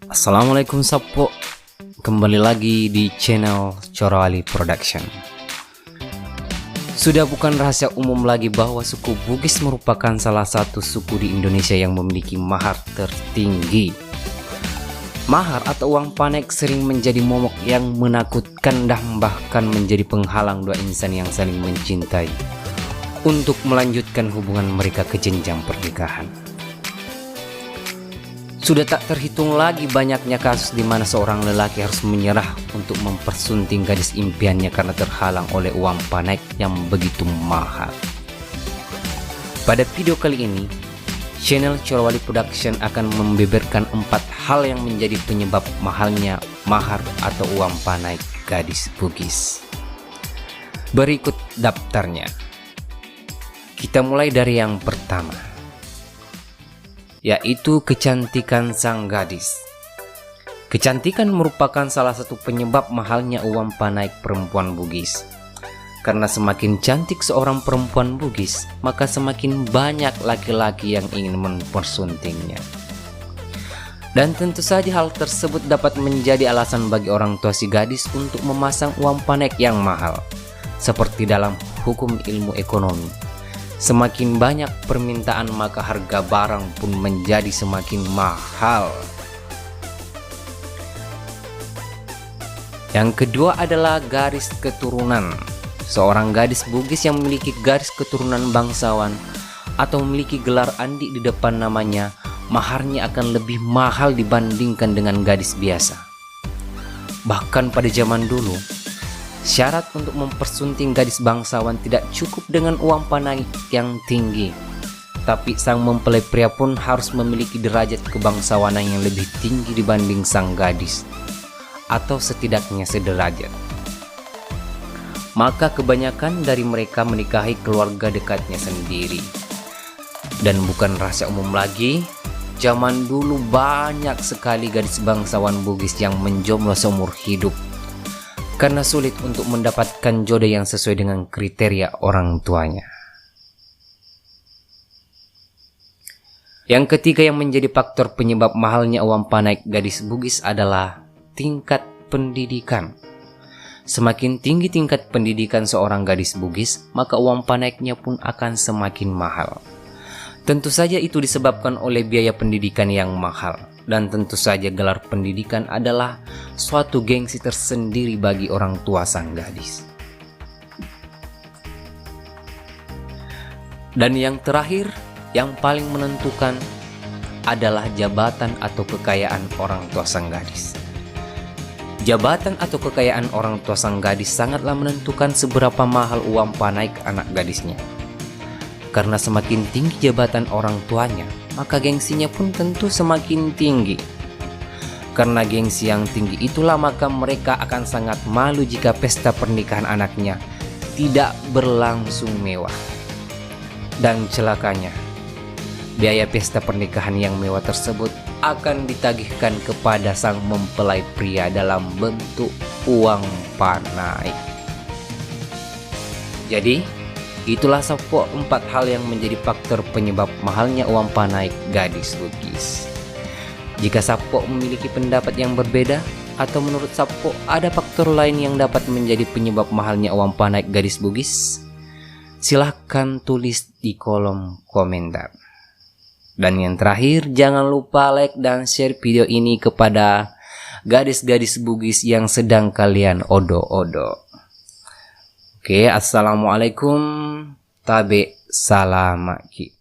Assalamualaikum Sapo, kembali lagi di channel Corowali Production. Sudah bukan rahasia umum lagi bahwa suku Bugis merupakan salah satu suku di Indonesia yang memiliki mahar tertinggi. Mahar atau uang panek sering menjadi momok yang menakutkan dan bahkan menjadi penghalang dua insan yang saling mencintai untuk melanjutkan hubungan mereka ke jenjang pernikahan. Sudah tak terhitung lagi banyaknya kasus di mana seorang lelaki harus menyerah untuk mempersunting gadis impiannya karena terhalang oleh uang panek yang begitu mahal. Pada video kali ini, channel Corowali Production akan membeberkan 4 hal yang menjadi penyebab mahalnya mahar atau uang panek gadis Bugis. Berikut daftarnya. Kita mulai dari yang pertama, yaitu kecantikan sang gadis. Kecantikan merupakan salah satu penyebab mahalnya uang panek perempuan Bugis. Karena semakin cantik seorang perempuan Bugis, maka semakin banyak laki-laki yang ingin mempersuntingnya. Dan tentu saja hal tersebut dapat menjadi alasan bagi orang tua si gadis untuk memasang uang panek yang mahal. Seperti dalam hukum ilmu ekonomi, semakin banyak permintaan maka harga barang pun menjadi semakin mahal. Yang kedua adalah garis keturunan. Seorang gadis Bugis yang memiliki garis keturunan bangsawan atau memiliki gelar andi di depan namanya, maharnya akan lebih mahal dibandingkan dengan gadis biasa. Bahkan pada zaman dulu, syarat untuk mempersunting gadis bangsawan tidak cukup dengan uang panek yang tinggi, tapi sang mempelai pria pun harus memiliki derajat kebangsawanan yang lebih tinggi dibanding sang gadis, atau setidaknya sederajat. Maka kebanyakan dari mereka menikahi keluarga dekatnya sendiri. Dan bukan rahasia umum lagi, zaman dulu banyak sekali gadis bangsawan Bugis yang menjomblo seumur hidup karena sulit untuk mendapatkan jodoh yang sesuai dengan kriteria orang tuanya. Yang ketiga yang menjadi faktor penyebab mahalnya uang panek gadis Bugis adalah tingkat pendidikan. Semakin tinggi tingkat pendidikan seorang gadis Bugis, maka uang paneknya pun akan semakin mahal. Tentu saja itu disebabkan oleh biaya pendidikan yang mahal. Dan tentu saja gelar pendidikan adalah suatu gengsi tersendiri bagi orang tua sang gadis. Dan yang terakhir, yang paling menentukan adalah jabatan atau kekayaan orang tua sang gadis. Jabatan atau kekayaan orang tua sang gadis sangatlah menentukan seberapa mahal uang panek anak gadisnya. Karena semakin tinggi jabatan orang tuanya, maka gengsinya pun tentu semakin tinggi. Karena gengsi yang tinggi itulah maka mereka akan sangat malu jika pesta pernikahan anaknya tidak berlangsung mewah. Dan celakanya, biaya pesta pernikahan yang mewah tersebut akan ditagihkan kepada sang mempelai pria dalam bentuk uang panek. Jadi, itulah Sapo 4 hal yang menjadi faktor penyebab mahalnya uang panek gadis Bugis. Jika Sapo memiliki pendapat yang berbeda, atau menurut Sapo ada faktor lain yang dapat menjadi penyebab mahalnya uang panek gadis Bugis, silahkan tulis di kolom komentar. Dan yang terakhir, jangan lupa like dan share video ini kepada gadis-gadis Bugis yang sedang kalian odo-odo. Oke, assalamualaikum, tabe salamaki.